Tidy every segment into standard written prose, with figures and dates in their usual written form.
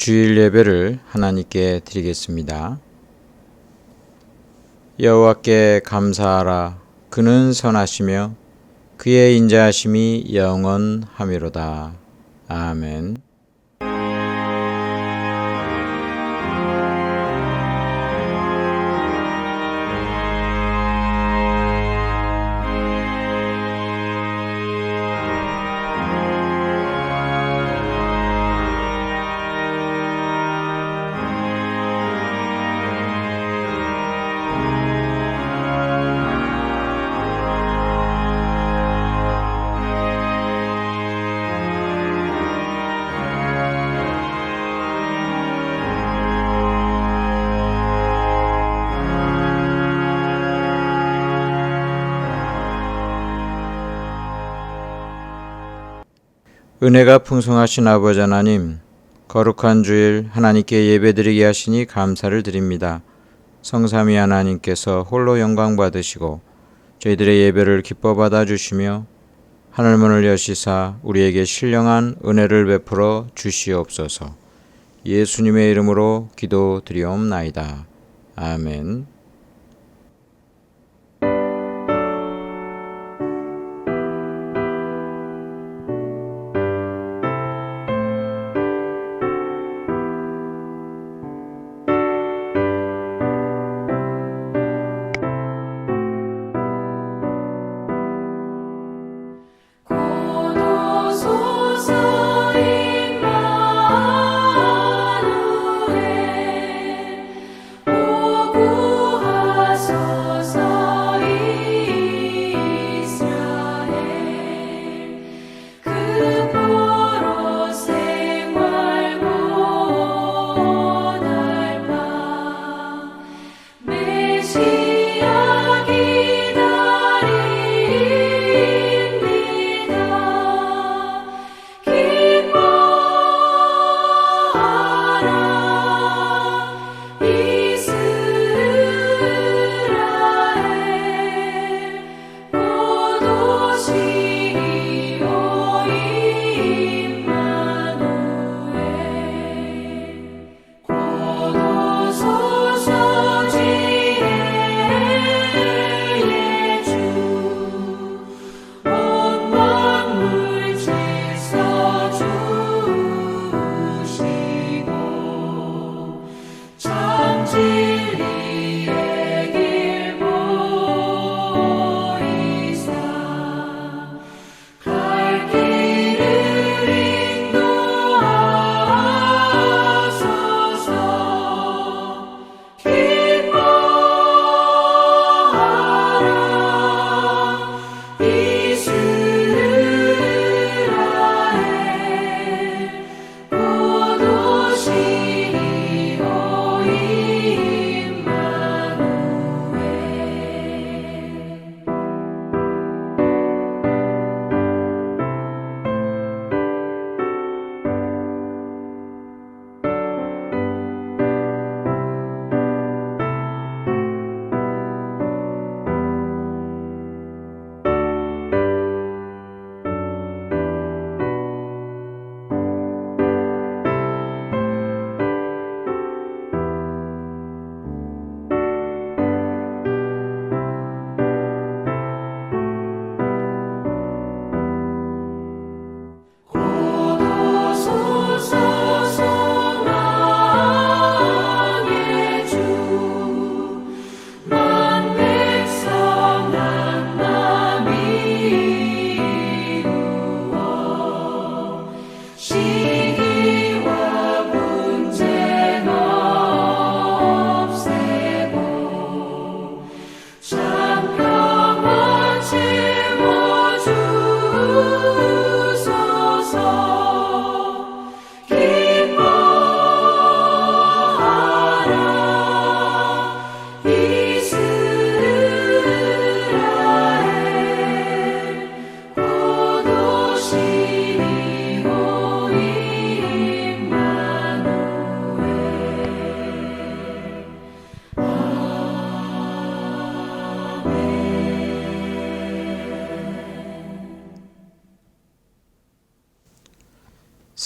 주일 예배를 하나님께 드리겠습니다. 여호와께 감사하라. 그는 선하시며 그의 인자하심이 영원하미로다. 아멘. 은혜가 풍성하신 아버지 하나님, 거룩한 주일 하나님께 예배드리게 하시니 감사를 드립니다. 성삼위 하나님께서 홀로 영광 받으시고 저희들의 예배를 기뻐 받아주시며 하늘문을 여시사 우리에게 신령한 은혜를 베풀어 주시옵소서. 예수님의 이름으로 기도드리옵나이다. 아멘.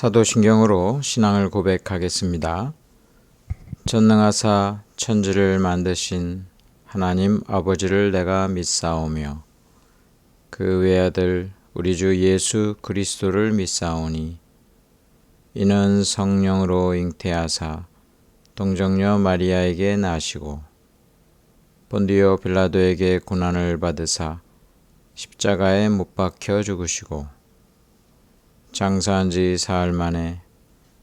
사도신경으로 신앙을 고백하겠습니다. 전능하사 천지를 만드신 하나님 아버지를 내가 믿사오며 그 외아들 우리 주 예수 그리스도를 믿사오니 이는 성령으로 잉태하사 동정녀 마리아에게 나시고 본디오 빌라도에게 고난을 받으사 십자가에 못 박혀 죽으시고 장사한 지 사흘 만에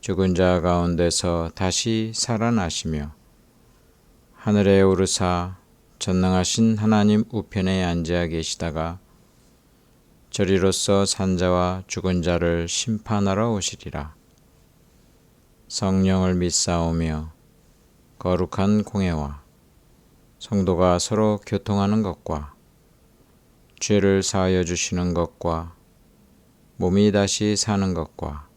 죽은 자 가운데서 다시 살아나시며 하늘에 오르사 전능하신 하나님 우편에 앉아 계시다가 저리로서 산자와 죽은 자를 심판하러 오시리라. 성령을 믿사오며 거룩한 공회와 성도가 서로 교통하는 것과 죄를 사하여 주시는 것과 몸이 다시 사는 것과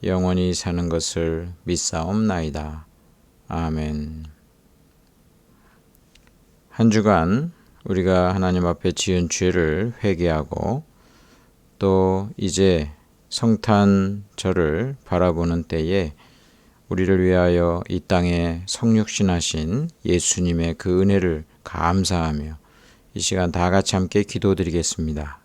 영원히 사는 것을 믿사옵나이다. 아멘. 한 주간 우리가 하나님 앞에 지은 죄를 회개하고 또 이제 성탄절을 바라보는 때에 우리를 위하여 이 땅에 성육신하신 예수님의 그 은혜를 감사하며 이 시간 다 같이 함께 기도드리겠습니다.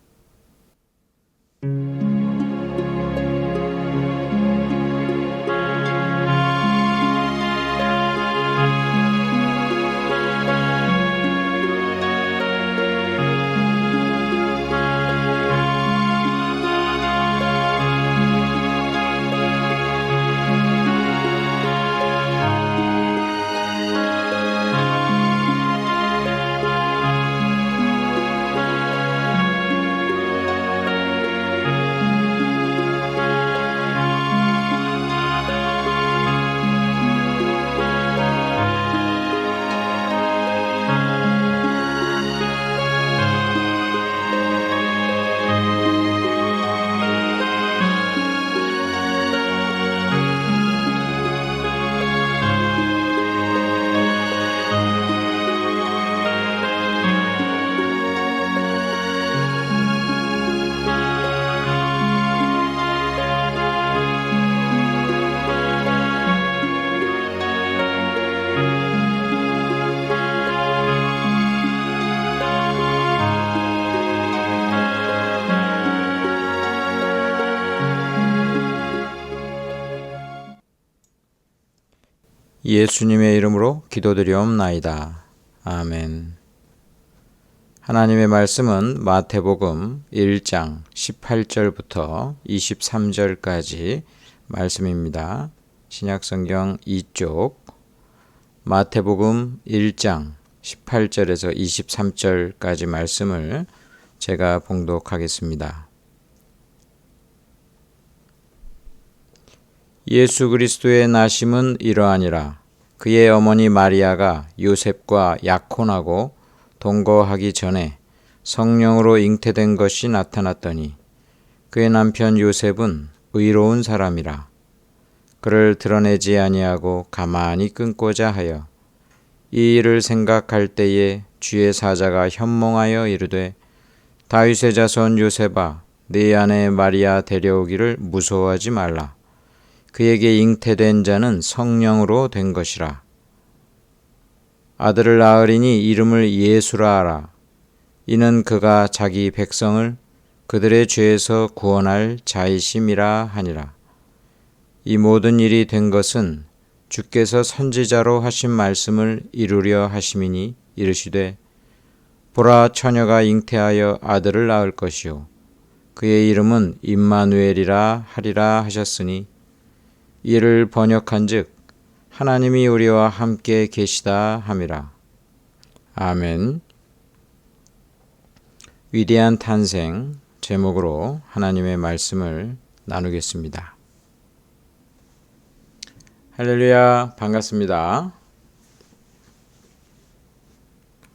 예수님의 이름으로 기도드리옵나이다. 아멘. 하나님의 말씀은 마태복음 1장 18절부터 23절까지 말씀입니다. 신약성경 2쪽 마태복음 1장 18절에서 23절까지 말씀을 제가 봉독하겠습니다. 예수 그리스도의 나심은 이러하니라. 그의 어머니 마리아가 요셉과 약혼하고 동거하기 전에 성령으로 잉태된 것이 나타났더니 그의 남편 요셉은 의로운 사람이라. 그를 드러내지 아니하고 가만히 끊고자 하여 이 일을 생각할 때에 주의 사자가 현몽하여 이르되 다윗의 자손 요셉아 네 아내 마리아 데려오기를 무서워하지 말라. 그에게 잉태된 자는 성령으로 된 것이라. 아들을 낳으리니 이름을 예수라 하라. 이는 그가 자기 백성을 그들의 죄에서 구원할 자이심이라 하니라. 이 모든 일이 된 것은 주께서 선지자로 하신 말씀을 이루려 하심이니 이르시되 보라 처녀가 잉태하여 아들을 낳을 것이요 그의 이름은 임마누엘이라 하리라 하셨으니 이를 번역한즉 하나님이 우리와 함께 계시다 함이라. 아멘. 위대한 탄생 제목으로 하나님의 말씀을 나누겠습니다. 할렐루야, 반갑습니다.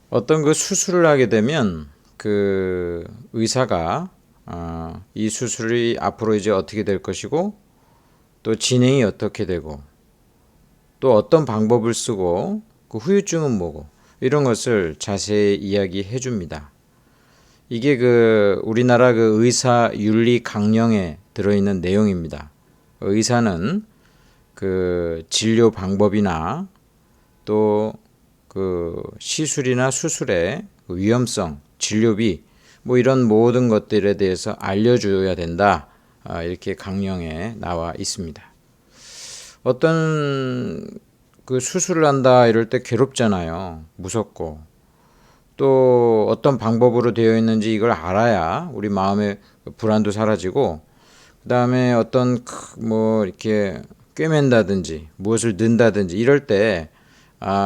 어떤 그 수술을 하게 되면 그 의사가 이 수술이 앞으로 이제 어떻게 될 것이고 또 진행이 어떻게 되고 또 어떤 방법을 쓰고 그 후유증은 뭐고 이런 것을 자세히 이야기해 줍니다. 이게 그 우리나라 그 의사 윤리 강령에 들어있는 내용입니다. 의사는 그 진료 방법이나 또 그 시술이나 수술의 위험성, 진료비 뭐 이런 모든 것들에 대해서 알려줘야 된다. 이렇게 강령에 나와 있습니다. 어떤 그 수술을 한다 이럴 때 괴롭잖아요. 무섭고 또 어떤 방법으로 되어 있는지 이걸 알아야 우리 마음의 불안도 사라지고 그 다음에 어떤 뭐 이렇게 꿰맨다든지 무엇을 넣는다든지 이럴 때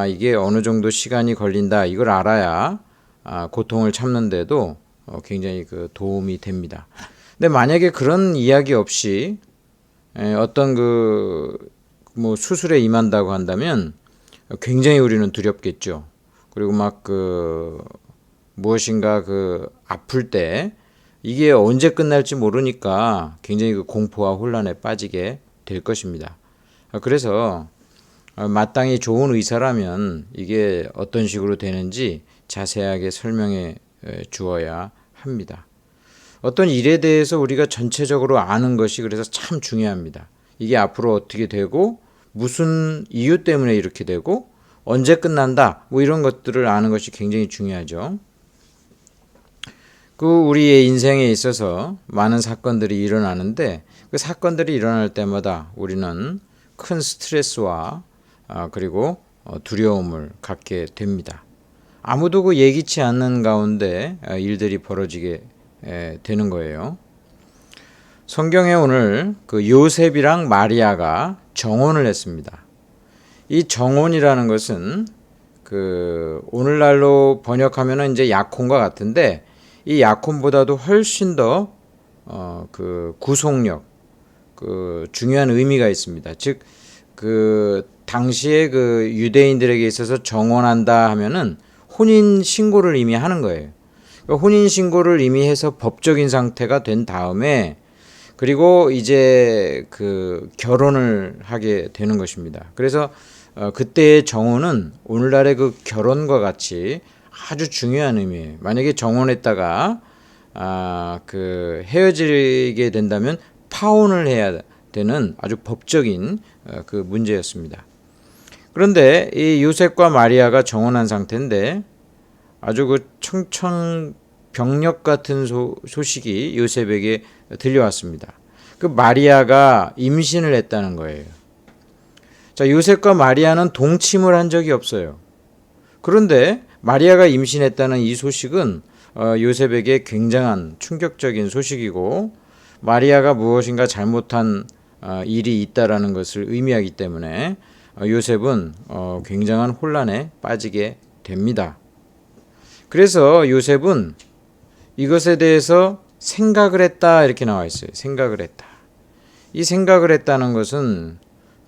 이게 어느 정도 시간이 걸린다 이걸 알아야 고통을 참는데도 굉장히 그 도움이 됩니다. 근데 만약에 그런 이야기 없이 어떤 뭐 수술에 임한다고 한다면 굉장히 우리는 두렵겠죠. 그리고 막 무엇인가 아플 때 이게 언제 끝날지 모르니까 굉장히 공포와 혼란에 빠지게 될 것입니다. 그래서 마땅히 좋은 의사라면 이게 어떤 식으로 되는지 자세하게 설명해 주어야 합니다. 어떤 일에 대해서 우리가 전체적으로 아는 것이 그래서 참 중요합니다. 이게 앞으로 어떻게 되고 무슨 이유 때문에 이렇게 되고 언제 끝난다 뭐 이런 것들을 아는 것이 굉장히 중요하죠. 우리의 인생에 있어서 많은 사건들이 일어나는데 그 사건들이 일어날 때마다 우리는 큰 스트레스와 그리고 두려움을 갖게 됩니다. 아무도 예기치 않는 가운데 일들이 벌어지게 되는 거예요. 성경에 오늘 요셉이랑 마리아가 정혼을 했습니다. 이 정혼이라는 것은 오늘날로 번역하면은 이제 약혼과 같은데 이 약혼보다도 훨씬 더 구속력, 중요한 의미가 있습니다. 즉 당시에 유대인들에게 있어서 정혼한다 하면은 혼인 신고를 이미 하는 거예요. 혼인 신고를 이미 해서 법적인 상태가 된 다음에 그리고 이제 결혼을 하게 되는 것입니다. 그래서 그때의 정혼은 오늘날의 결혼과 같이 아주 중요한 의미예요. 만약에 정혼했다가 헤어지게 된다면 파혼을 해야 되는 아주 법적인 문제였습니다. 그런데 이 요셉과 마리아가 정혼한 상태인데 아주 청천벽력 같은 소식이 요셉에게 들려왔습니다. 마리아가 임신을 했다는 거예요. 자, 요셉과 마리아는 동침을 한 적이 없어요. 그런데 마리아가 임신했다는 이 소식은 요셉에게 굉장한 충격적인 소식이고 마리아가 무엇인가 잘못한 일이 있다라는 것을 의미하기 때문에 요셉은 굉장한 혼란에 빠지게 됩니다. 그래서 요셉은 이것에 대해서 생각을 했다 이렇게 나와 있어요. 생각을 했다. 이 생각을 했다는 것은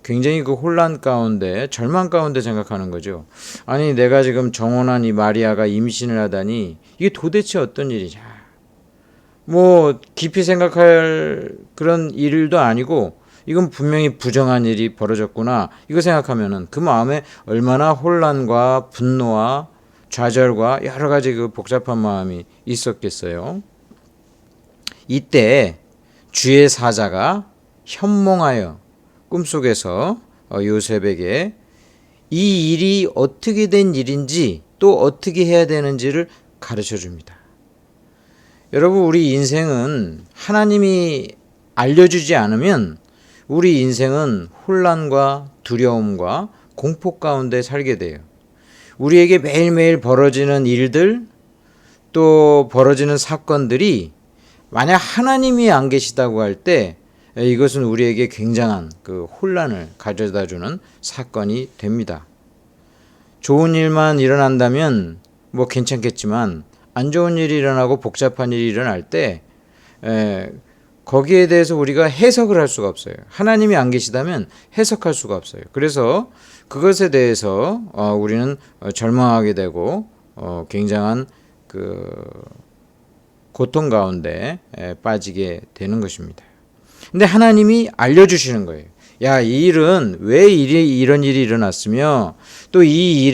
굉장히 혼란 가운데 절망 가운데 생각하는 거죠. 아니 내가 지금 정혼한 이 마리아가 임신을 하다니 이게 도대체 어떤 일이냐. 뭐 깊이 생각할 그런 일도 아니고 이건 분명히 부정한 일이 벌어졌구나. 이거 생각하면은 그 마음에 얼마나 혼란과 분노와 좌절과 여러 가지 복잡한 마음이 있었겠어요. 이때 주의 사자가 현몽하여 꿈속에서 요셉에게 이 일이 어떻게 된 일인지 또 어떻게 해야 되는지를 가르쳐 줍니다. 여러분 우리 인생은 하나님이 알려주지 않으면 우리 인생은 혼란과 두려움과 공포 가운데 살게 돼요. 우리에게 매일매일 벌어지는 일들 또 벌어지는 사건들이 만약 하나님이 안 계시다고 할 때 이것은 우리에게 굉장한 혼란을 가져다주는 사건이 됩니다. 좋은 일만 일어난다면 뭐 괜찮겠지만 안 좋은 일이 일어나고 복잡한 일이 일어날 때 거기에 대해서 우리가 해석을 할 수가 없어요. 하나님이 안 계시다면 해석할 수가 없어요. 그래서 그것에 대해서 우리는 절망하게 되고 굉장한 고통 가운데 빠지게 되는 것입니다. 근데 하나님이 알려주시는 거예요. 야, 이 일은 왜 이런 일이 일어났으며 또 이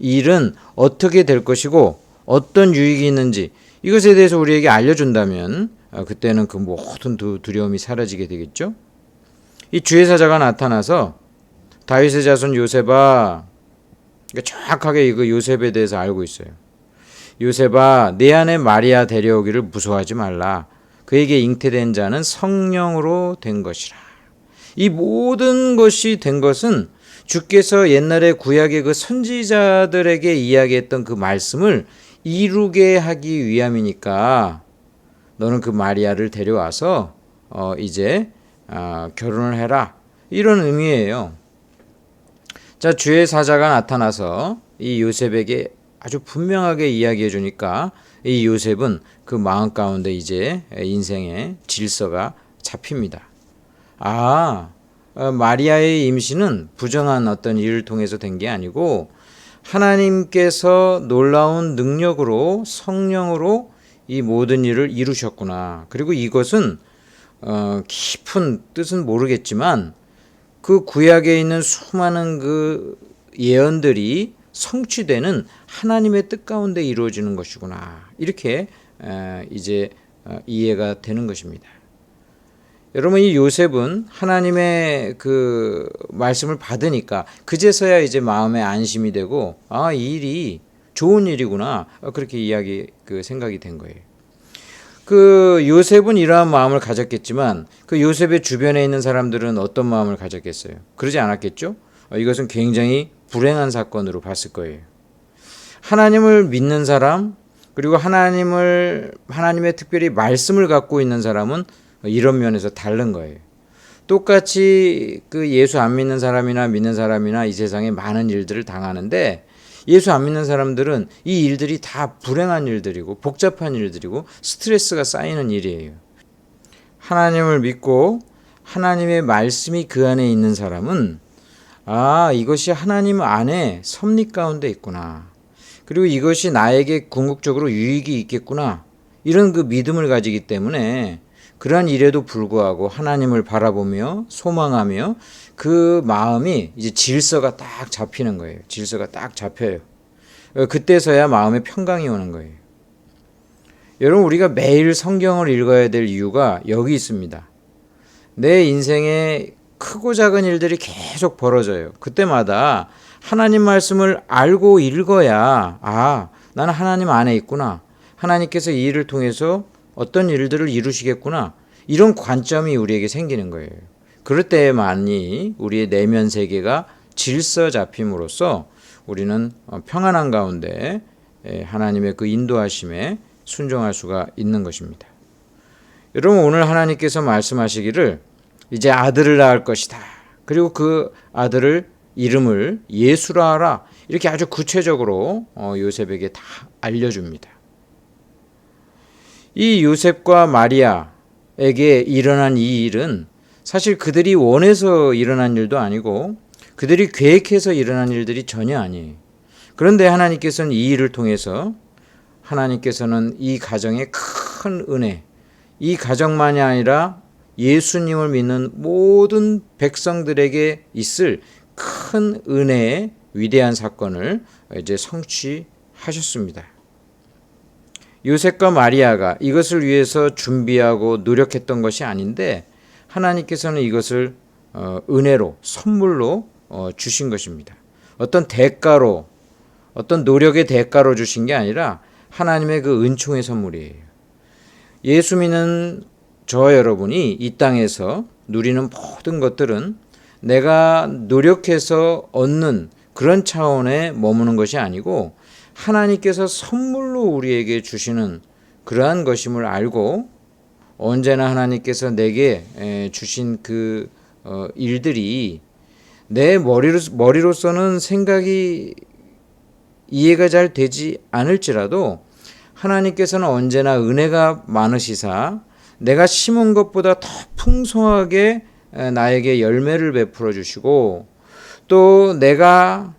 일은 어떻게 될 것이고 어떤 유익이 있는지 이것에 대해서 우리에게 알려준다면 그때는 모든 두려움이 사라지게 되겠죠. 이 주의 사자가 나타나서 다윗의 자손 요셉아, 정확하게 이거 요셉에 대해서 알고 있어요. 요셉아, 내 안에 마리아 데려오기를 무서워하지 말라. 그에게 잉태된 자는 성령으로 된 것이라. 이 모든 것이 된 것은 주께서 옛날에 구약의 그 선지자들에게 이야기했던 그 말씀을 이루게 하기 위함이니까 너는 그 마리아를 데려와서 이제 결혼을 해라. 이런 의미예요. 자, 주의 사자가 나타나서 이 요셉에게 아주 분명하게 이야기해 주니까 이 요셉은 그 마음 가운데 이제 인생의 질서가 잡힙니다. 마리아의 임신은 부정한 어떤 일을 통해서 된 게 아니고 하나님께서 놀라운 능력으로 성령으로 이 모든 일을 이루셨구나. 그리고 이것은 깊은 뜻은 모르겠지만 그 구약에 있는 수많은 그 예언들이 성취되는 하나님의 뜻 가운데 이루어지는 것이구나. 이렇게 이제 이해가 되는 것입니다. 여러분, 이 요셉은 하나님의 그 말씀을 받으니까 그제서야 이제 마음에 안심이 되고 이 일이 좋은 일이구나. 그렇게 생각이 된 거예요. 그 요셉은 이러한 마음을 가졌겠지만 그 요셉의 주변에 있는 사람들은 어떤 마음을 가졌겠어요? 그러지 않았겠죠? 이것은 굉장히 불행한 사건으로 봤을 거예요. 하나님을 믿는 사람, 그리고 하나님의 특별히 말씀을 갖고 있는 사람은 이런 면에서 다른 거예요. 똑같이 그 예수 안 믿는 사람이나 믿는 사람이나 이 세상에 많은 일들을 당하는데 예수 안 믿는 사람들은 이 일들이 다 불행한 일들이고 복잡한 일들이고 스트레스가 쌓이는 일이에요. 하나님을 믿고 하나님의 말씀이 그 안에 있는 사람은 이것이 하나님 안에 섭리 가운데 있구나. 그리고 이것이 나에게 궁극적으로 유익이 있겠구나. 이런 그 믿음을 가지기 때문에 그러한 일에도 불구하고 하나님을 바라보며 소망하며 그 마음이 이제 질서가 딱 잡히는 거예요. 질서가 딱 잡혀요. 그때서야 마음에 평강이 오는 거예요. 여러분, 우리가 매일 성경을 읽어야 될 이유가 여기 있습니다. 내 인생에 크고 작은 일들이 계속 벌어져요. 그때마다 하나님 말씀을 알고 읽어야 나는 하나님 안에 있구나. 하나님께서 이 일을 통해서 어떤 일들을 이루시겠구나. 이런 관점이 우리에게 생기는 거예요. 그럴 때만이 우리의 내면 세계가 질서 잡힘으로써 우리는 평안한 가운데 하나님의 그 인도하심에 순종할 수가 있는 것입니다. 여러분, 오늘 하나님께서 말씀하시기를 이제 아들을 낳을 것이다. 그리고 그 아들을 이름을 예수라 하라. 이렇게 아주 구체적으로 요셉에게 다 알려줍니다. 이 요셉과 마리아에게 일어난 이 일은 사실 그들이 원해서 일어난 일도 아니고 그들이 계획해서 일어난 일들이 전혀 아니에요. 그런데 하나님께서는 이 일을 통해서 하나님께서는 이 가정에 큰 은혜, 이 가정만이 아니라 예수님을 믿는 모든 백성들에게 있을 큰 은혜의 위대한 사건을 이제 성취하셨습니다. 요셉과 마리아가 이것을 위해서 준비하고 노력했던 것이 아닌데 하나님께서는 이것을 은혜로 선물로 주신 것입니다. 어떤 대가로, 어떤 노력의 대가로 주신 게 아니라 하나님의 그 은총의 선물이에요. 예수 믿는 저 여러분이 이 땅에서 누리는 모든 것들은 내가 노력해서 얻는 그런 차원에 머무는 것이 아니고 하나님께서 선물로 우리에게 주시는 그러한 것임을 알고 언제나 하나님께서 내게 주신 그 일들이 내 머리로서는 생각이 이해가 잘 되지 않을지라도 하나님께서는 언제나 은혜가 많으시사 내가 심은 것보다 더 풍성하게 나에게 열매를 베풀어 주시고 또 내가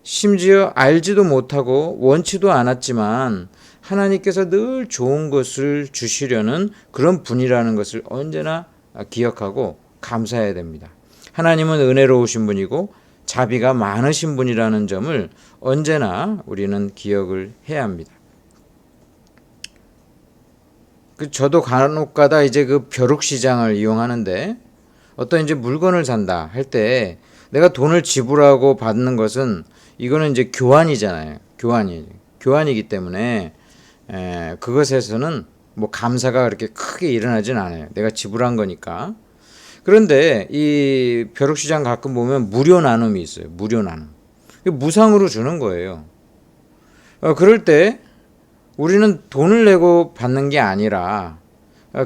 심지어 알지도 못하고 원치도 않았지만 하나님께서 늘 좋은 것을 주시려는 그런 분이라는 것을 언제나 기억하고 감사해야 됩니다. 하나님은 은혜로우신 분이고 자비가 많으신 분이라는 점을 언제나 우리는 기억을 해야 합니다. 저도 간혹가다 이제 그 벼룩시장을 이용하는데 어떤 이제 물건을 산다 할 때 내가 돈을 지불하고 받는 것은 이거는 이제 교환이잖아요. 교환이기 때문에 그것에서는 뭐 감사가 그렇게 크게 일어나진 않아요. 내가 지불한 거니까. 그런데 이 벼룩시장 가끔 보면 무료 나눔이 있어요. 무료 나눔. 무상으로 주는 거예요. 그럴 때 우리는 돈을 내고 받는 게 아니라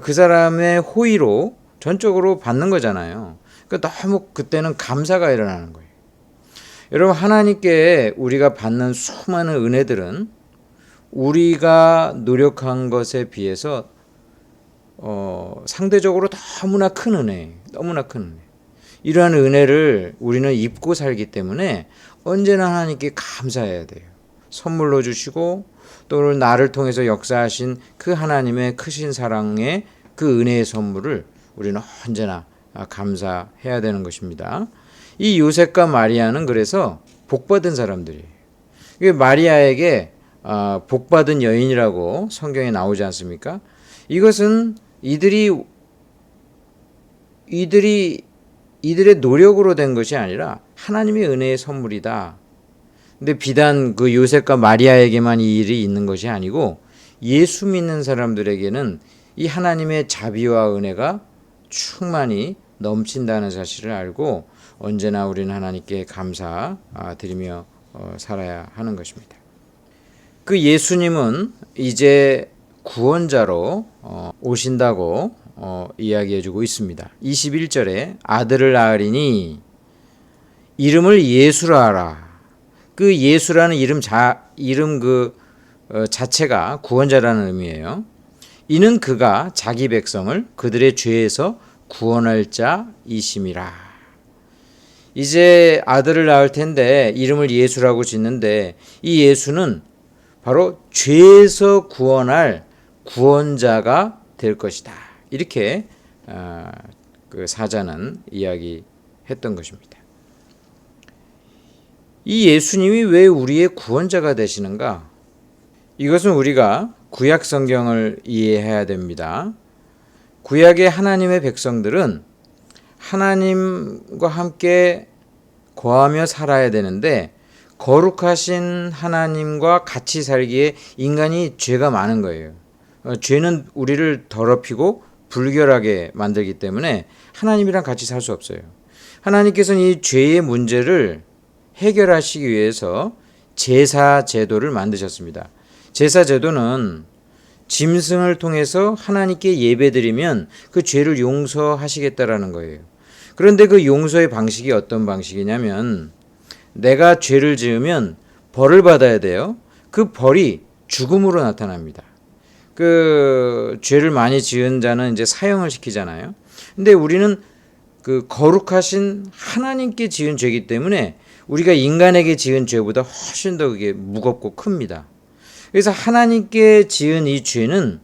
그 사람의 호의로 전적으로 받는 거잖아요. 그러니까 너무 그때는 감사가 일어나는 거예요. 여러분, 하나님께 우리가 받는 수많은 은혜들은 우리가 노력한 것에 비해서 상대적으로 너무나 큰 은혜, 너무나 큰 은혜. 이러한 은혜를 우리는 입고 살기 때문에 언제나 하나님께 감사해야 돼요. 선물로 주시고 또 나를 통해서 역사하신 그 하나님의 크신 사랑의 그 은혜의 선물을 우리는 언제나 감사해야 되는 것입니다. 이 요셉과 마리아는 그래서 복받은 사람들이에요. 마리아에게 복받은 여인이라고 성경에 나오지 않습니까? 이것은 이들의 노력으로 된 것이 아니라 하나님의 은혜의 선물이다. 근데 비단 그 요셉과 마리아에게만 이 일이 있는 것이 아니고 예수 믿는 사람들에게는 이 하나님의 자비와 은혜가 충만히 넘친다는 사실을 알고 언제나 우리는 하나님께 감사드리며 살아야 하는 것입니다. 그 예수님은 이제 구원자로 오신다고 이야기해주고 있습니다. 21절에 아들을 낳으리니 이름을 예수라 하라. 그 예수라는 이름 자체가 구원자라는 의미예요. 이는 그가 자기 백성을 그들의 죄에서 구원할 자이심이라. 이제 아들을 낳을 텐데 이름을 예수라고 짓는데 이 예수는 바로 죄에서 구원할 구원자가 될 것이다. 이렇게 그 사자는 이야기했던 것입니다. 이 예수님이 왜 우리의 구원자가 되시는가? 이것은 우리가 구약 성경을 이해해야 됩니다. 구약의 하나님의 백성들은 하나님과 함께 거하며 살아야 되는데 거룩하신 하나님과 같이 살기에 인간이 죄가 많은 거예요. 죄는 우리를 더럽히고 불결하게 만들기 때문에 하나님이랑 같이 살 수 없어요. 하나님께서는 이 죄의 문제를 해결하시기 위해서 제사 제도를 만드셨습니다. 제사 제도는 짐승을 통해서 하나님께 예배드리면 그 죄를 용서하시겠다라는 거예요. 그런데 그 용서의 방식이 어떤 방식이냐면 내가 죄를 지으면 벌을 받아야 돼요. 그 벌이 죽음으로 나타납니다. 그 죄를 많이 지은 자는 이제 사형을 시키잖아요. 근데 우리는 그 거룩하신 하나님께 지은 죄이기 때문에 우리가 인간에게 지은 죄보다 훨씬 더 그게 무겁고 큽니다. 그래서 하나님께 지은 이 죄는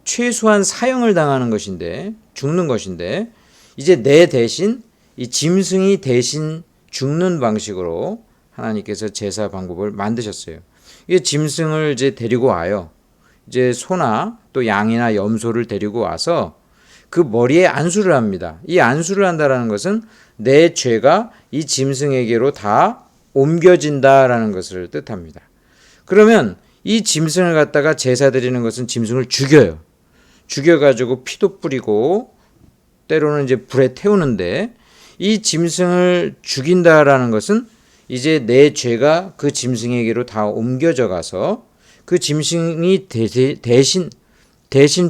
최소한 사형을 당하는 것인데, 죽는 것인데, 이제 내 대신 이 짐승이 대신 죽는 방식으로 하나님께서 제사 방법을 만드셨어요. 이 짐승을 이제 데리고 와요. 이제 소나 또 양이나 염소를 데리고 와서 그 머리에 안수를 합니다. 이 안수를 한다라는 것은 내 죄가 이 짐승에게로 다 옮겨진다라는 것을 뜻합니다. 그러면 이 짐승을 갖다가 제사 드리는 것은 짐승을 죽여요. 죽여가지고 피도 뿌리고 때로는 이제 불에 태우는데 이 짐승을 죽인다라는 것은 이제 내 죄가 그 짐승에게로 다 옮겨져 가서 그 짐승이 대신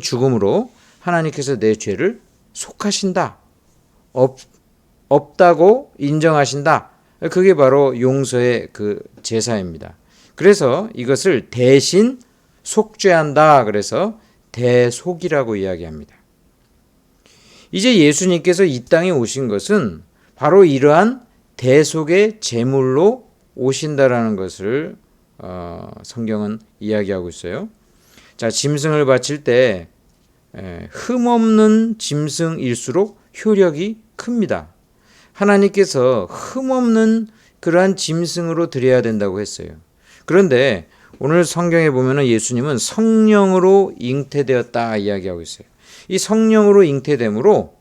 죽음으로 하나님께서 내 죄를 속하신다. 없다고 인정하신다. 그게 바로 용서의 그 제사입니다. 그래서 이것을 대신 속죄한다. 그래서 대속이라고 이야기합니다. 이제 예수님께서 이 땅에 오신 것은 바로 이러한 대속의 제물로 오신다라는 것을 성경은 이야기하고 있어요. 자, 짐승을 바칠 때 흠없는 짐승일수록 효력이 큽니다. 하나님께서 흠없는 그러한 짐승으로 드려야 된다고 했어요. 그런데 오늘 성경에 보면은 예수님은 성령으로 잉태되었다 이야기하고 있어요. 이 성령으로 잉태됨으로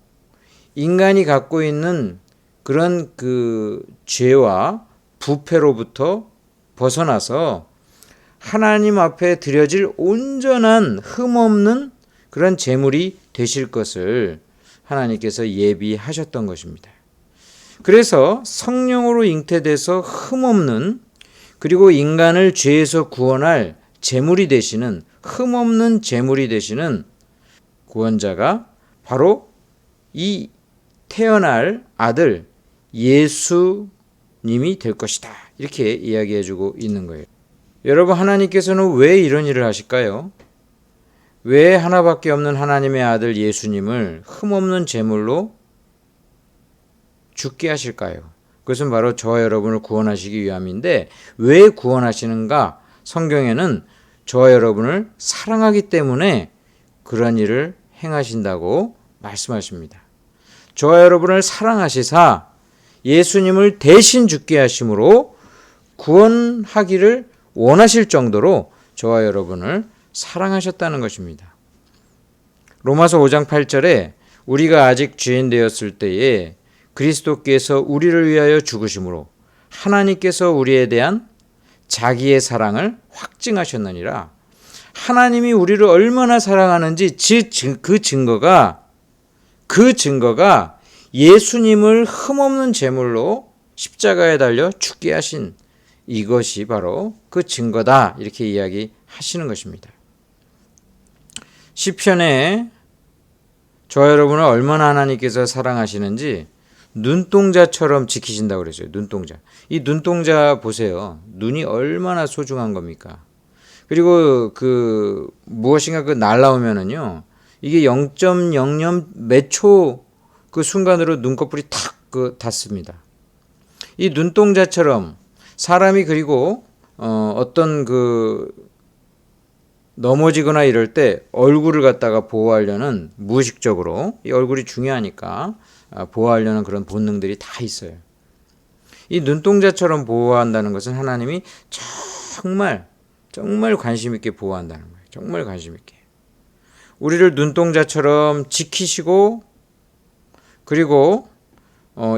인간이 갖고 있는 그런 그 죄와 부패로부터 벗어나서 하나님 앞에 드려질 온전한 흠없는 그런 제물이 되실 것을 하나님께서 예비하셨던 것입니다. 그래서 성령으로 잉태돼서 흠없는, 그리고 인간을 죄에서 구원할 제물이 되시는, 흠없는 제물이 되시는 구원자가 바로 이 태어날 아들 예수님이 될 것이다. 이렇게 이야기해주고 있는 거예요. 여러분, 하나님께서는 왜 이런 일을 하실까요? 왜 하나밖에 없는 하나님의 아들 예수님을 흠없는 제물로 죽게 하실까요? 그것은 바로 저와 여러분을 구원하시기 위함인데, 왜 구원하시는가? 성경에는 저와 여러분을 사랑하기 때문에 그런 일을 행하신다고 말씀하십니다. 저와 여러분을 사랑하시사 예수님을 대신 죽게 하심으로 구원하기를 원하실 정도로 저와 여러분을 사랑하셨다는 것입니다. 로마서 5장 8절에 우리가 아직 죄인 되었을 때에 그리스도께서 우리를 위하여 죽으심으로 하나님께서 우리에 대한 자기의 사랑을 확증하셨느니라. 하나님이 우리를 얼마나 사랑하는지 그 증거가 예수님을 흠없는 제물로 십자가에 달려 죽게 하신 이것이 바로 그 증거다. 이렇게 이야기하시는 것입니다. 시편에 저와 여러분을 얼마나 하나님께서 사랑하시는지 눈동자처럼 지키신다고 그랬어요. 눈동자. 이 눈동자 보세요. 눈이 얼마나 소중한 겁니까? 그리고 그 무엇인가 그 날라오면은요, 이게 0.00 몇 초 그 순간으로 눈꺼풀이 탁 닿습니다. 이 눈동자처럼 사람이, 그리고 어떤 그 넘어지거나 이럴 때 얼굴을 갖다가 보호하려는, 무의식적으로 이 얼굴이 중요하니까 보호하려는 그런 본능들이 다 있어요. 이 눈동자처럼 보호한다는 것은 하나님이 정말 관심 있게 보호한다는 거예요. 정말 관심 있게. 우리를 눈동자처럼 지키시고, 그리고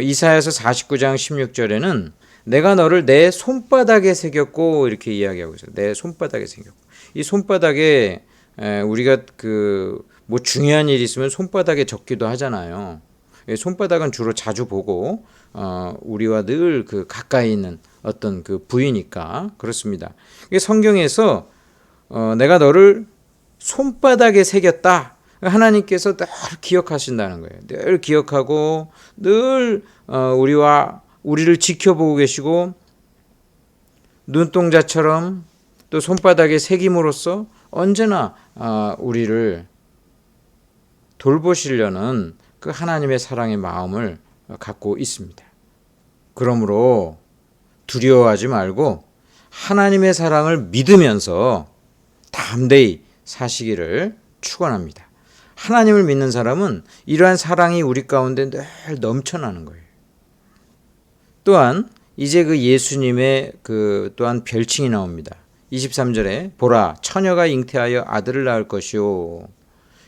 이사야서 49장 16절에는 내가 너를 내 손바닥에 새겼고 이렇게 이야기하고 있어요. 내 손바닥에 새겼고. 이 손바닥에 우리가 뭐 중요한 일이 있으면 손바닥에 적기도 하잖아요. 손바닥은 주로 자주 보고 우리와 늘 가까이 있는 어떤 그 부위니까 그렇습니다. 성경에서 내가 너를 손바닥에 새겼다. 하나님께서 늘 기억하신다는 거예요. 늘 기억하고 늘 우리를 지켜보고 계시고, 눈동자처럼 또 손바닥에 새김으로써 언제나 우리를 돌보시려는 그 하나님의 사랑의 마음을 갖고 있습니다. 그러므로 두려워하지 말고 하나님의 사랑을 믿으면서 담대히 사시기를 축원합니다. 하나님을 믿는 사람은 이러한 사랑이 우리 가운데 늘 넘쳐나는 거예요. 또한 이제 그 예수님의 또한 별칭이 나옵니다. 23절에 보라, 처녀가 잉태하여 아들을 낳을 것이요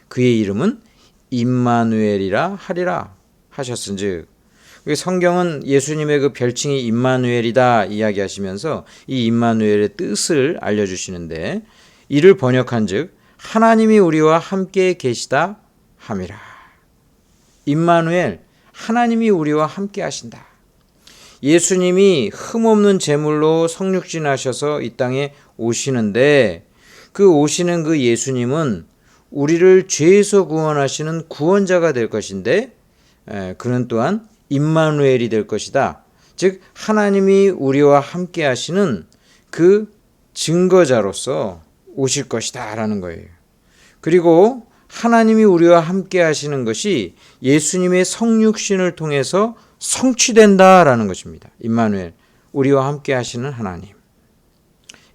그의 이름은 임마누엘이라 하리라 하셨은즉, 성경은 예수님의 그 별칭이 임마누엘이다 이야기하시면서 이 임마누엘의 뜻을 알려주시는데, 이를 번역한즉 하나님이 우리와 함께 계시다 함이라. 임마누엘, 하나님이 우리와 함께 하신다. 예수님이 흠없는 제물로 성육신하셔서 이 땅에 오시는데, 그 오시는 그 예수님은 우리를 죄에서 구원하시는 구원자가 될 것인데, 그는 또한 임마누엘이 될 것이다. 즉 하나님이 우리와 함께 하시는 그 증거자로서 오실 것이다 라는 거예요. 그리고 하나님이 우리와 함께 하시는 것이 예수님의 성육신을 통해서 성취된다라는 것입니다. 임마누엘, 우리와 함께 하시는 하나님.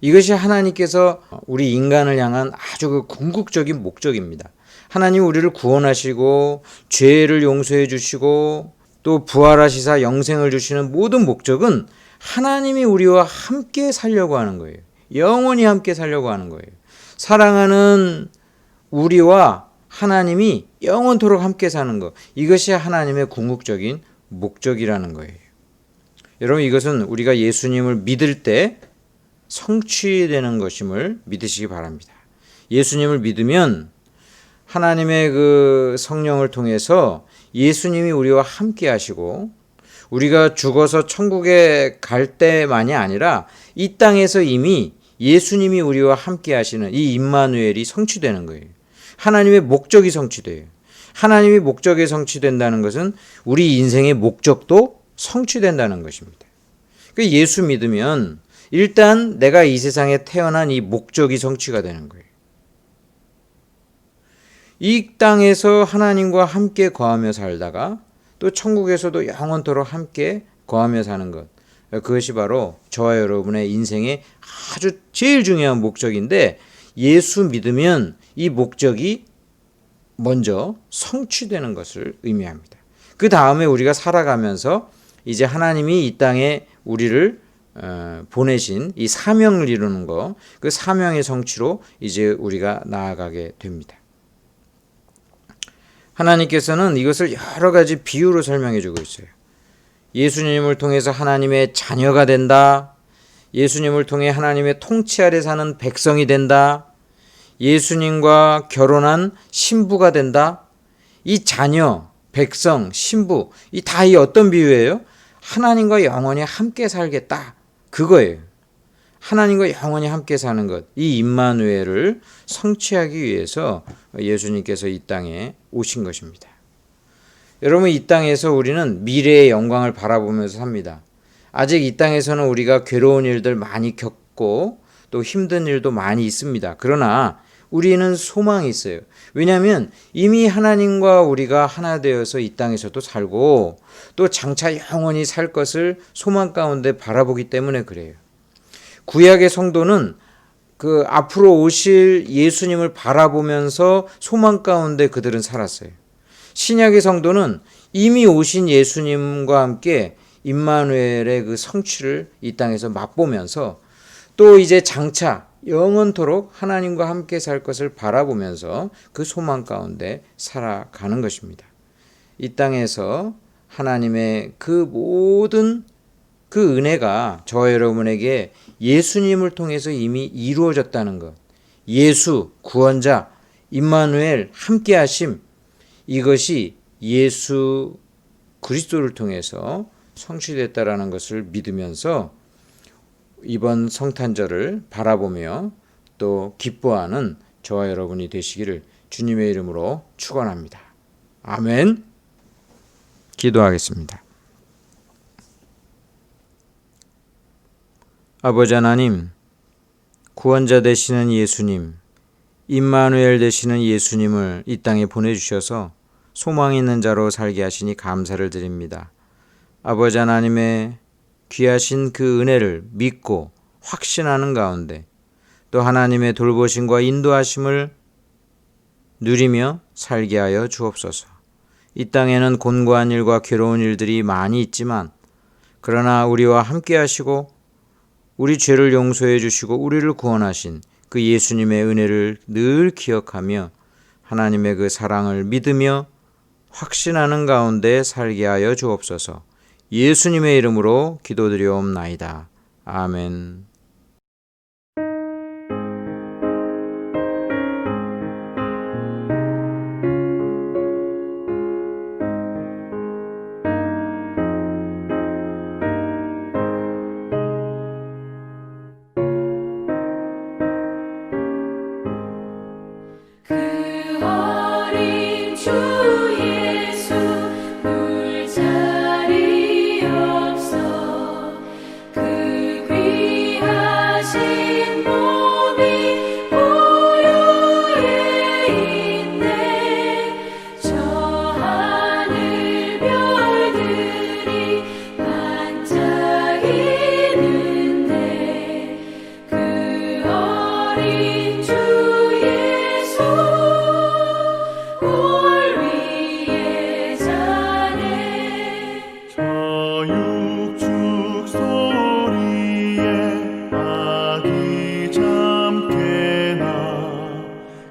이것이 하나님께서 우리 인간을 향한 아주 그 궁극적인 목적입니다. 하나님 우리를 구원하시고 죄를 용서해 주시고 또 부활하시사 영생을 주시는 모든 목적은 하나님이 우리와 함께 살려고 하는 거예요. 영원히 함께 살려고 하는 거예요. 사랑하는 우리와 하나님이 영원토록 함께 사는 것, 이것이 하나님의 궁극적인 목적이라는 거예요. 여러분, 이것은 우리가 예수님을 믿을 때 성취되는 것임을 믿으시기 바랍니다. 예수님을 믿으면 하나님의 그 성령을 통해서 예수님이 우리와 함께 하시고, 우리가 죽어서 천국에 갈 때만이 아니라 이 땅에서 이미 예수님이 우리와 함께 하시는 이 임마누엘이 성취되는 거예요. 하나님의 목적이 성취돼요. 하나님의 목적이 성취된다는 것은 우리 인생의 목적도 성취된다는 것입니다. 예수 믿으면 일단 내가 이 세상에 태어난 이 목적이 성취가 되는 거예요. 이 땅에서 하나님과 함께 거하며 살다가 또 천국에서도 영원토록 함께 거하며 사는 것, 그것이 바로 저와 여러분의 인생의 아주 제일 중요한 목적인데, 예수 믿으면 이 목적이 먼저 성취되는 것을 의미합니다. 그 다음에 우리가 살아가면서 이제 하나님이 이 땅에 우리를 보내신 이 사명을 이루는 것, 그 사명의 성취로 이제 우리가 나아가게 됩니다. 하나님께서는 이것을 여러 가지 비유로 설명해 주고 있어요. 예수님을 통해서 하나님의 자녀가 된다. 예수님을 통해 하나님의 통치 아래 사는 백성이 된다. 예수님과 결혼한 신부가 된다. 이 자녀, 백성, 신부, 이 어떤 비유예요? 하나님과 영원히 함께 살겠다. 그거예요. 하나님과 영원히 함께 사는 것, 이 임마누엘을 성취하기 위해서 예수님께서 이 땅에 오신 것입니다. 여러분, 이 땅에서 우리는 미래의 영광을 바라보면서 삽니다. 아직 이 땅에서는 우리가 괴로운 일들 많이 겪고 또 힘든 일도 많이 있습니다. 그러나 우리는 소망이 있어요. 왜냐하면 이미 하나님과 우리가 하나 되어서 이 땅에서도 살고 또 장차 영원히 살 것을 소망 가운데 바라보기 때문에 그래요. 구약의 성도는 그 앞으로 오실 예수님을 바라보면서 소망 가운데 그들은 살았어요. 신약의 성도는 이미 오신 예수님과 함께 임마누엘의 그 성취를 이 땅에서 맛보면서 또 이제 장차 영원토록 하나님과 함께 살 것을 바라보면서 그 소망 가운데 살아가는 것입니다. 이 땅에서 하나님의 그 모든 그 은혜가 저와 여러분에게 예수님을 통해서 이미 이루어졌다는 것, 예수 구원자 임마누엘 함께 하심, 이것이 예수 그리스도를 통해서 성취됐다라는 것을 믿으면서 이번 성탄절을 바라보며 또 기뻐하는 저와 여러분이 되시기를 주님의 이름으로 축원합니다. 아멘. 기도하겠습니다. 아버지 하나님, 구원자 되시는 예수님, 임마누엘 되시는 예수님을 이 땅에 보내주셔서 소망 있는 자로 살게 하시니 감사를 드립니다. 아버지 하나님의 귀하신 그 은혜를 믿고 확신하는 가운데 또 하나님의 돌보심과 인도하심을 누리며 살게 하여 주옵소서. 이 땅에는 곤고한 일과 괴로운 일들이 많이 있지만 그러나 우리와 함께 하시고 우리 죄를 용서해 주시고 우리를 구원하신 그 예수님의 은혜를 늘 기억하며 하나님의 그 사랑을 믿으며 확신하는 가운데 살게 하여 주옵소서. 예수님의 이름으로 기도드리옵나이다. 아멘.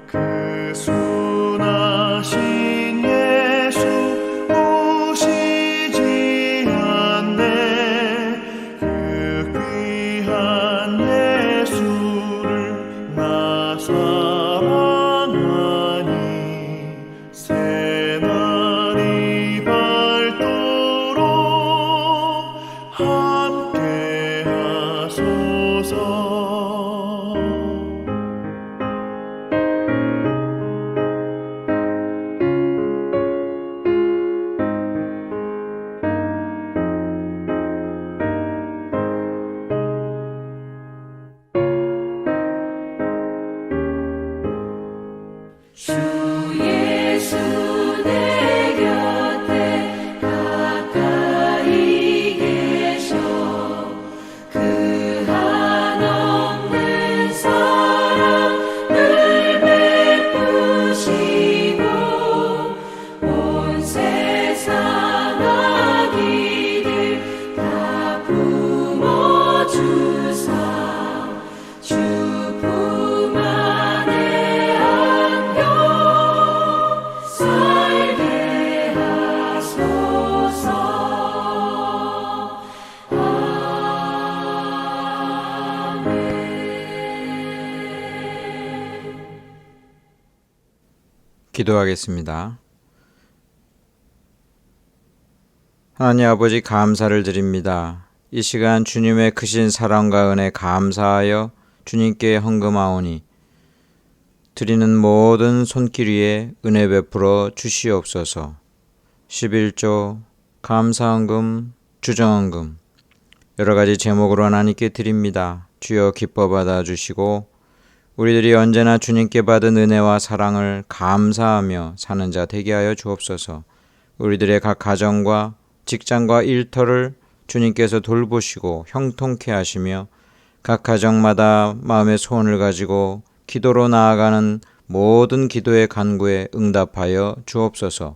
그 순한 기도하겠습니다. 하나님 아버지, 감사를 드립니다. 이 시간 주님의 크신 사랑과 은혜 감사하여 주님께 헌금하오니 드리는 모든 손길 위에 은혜 베풀어 주시옵소서. 11조, 감사헌금, 주정헌금 여러 가지 제목으로 하나님께 드립니다. 주여 기뻐 받아주시고 우리들이 언제나 주님께 받은 은혜와 사랑을 감사하며 사는 자 되게 하여 주옵소서. 우리들의 각 가정과 직장과 일터를 주님께서 돌보시고 형통케 하시며 각 가정마다 마음의 소원을 가지고 기도로 나아가는 모든 기도의 간구에 응답하여 주옵소서.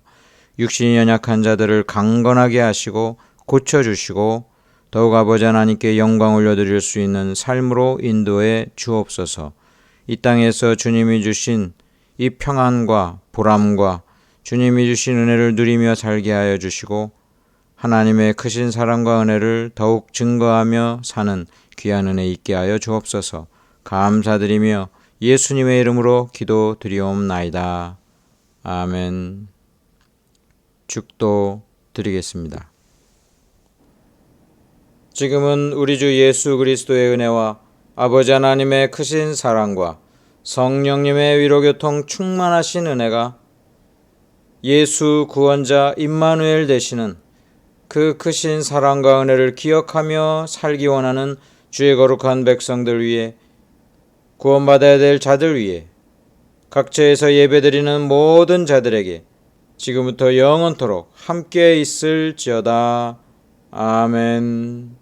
육신이 연약한 자들을 강건하게 하시고 고쳐주시고 더욱 아버지 하나님께 영광 올려드릴 수 있는 삶으로 인도해 주옵소서. 이 땅에서 주님이 주신 이 평안과 보람과 주님이 주신 은혜를 누리며 살게 하여 주시고 하나님의 크신 사랑과 은혜를 더욱 증거하며 사는 귀한 은혜 있게 하여 주옵소서. 감사드리며 예수님의 이름으로 기도드리옵나이다. 아멘. 축도 드리겠습니다. 지금은 우리 주 예수 그리스도의 은혜와 아버지 하나님의 크신 사랑과 성령님의 위로교통 충만하신 은혜가 예수 구원자 임마누엘 되시는 그 크신 사랑과 은혜를 기억하며 살기 원하는 주의 거룩한 백성들 위해 구원받아야 될 자들 위해 각처에서 예배드리는 모든 자들에게 지금부터 영원토록 함께 있을지어다. 아멘.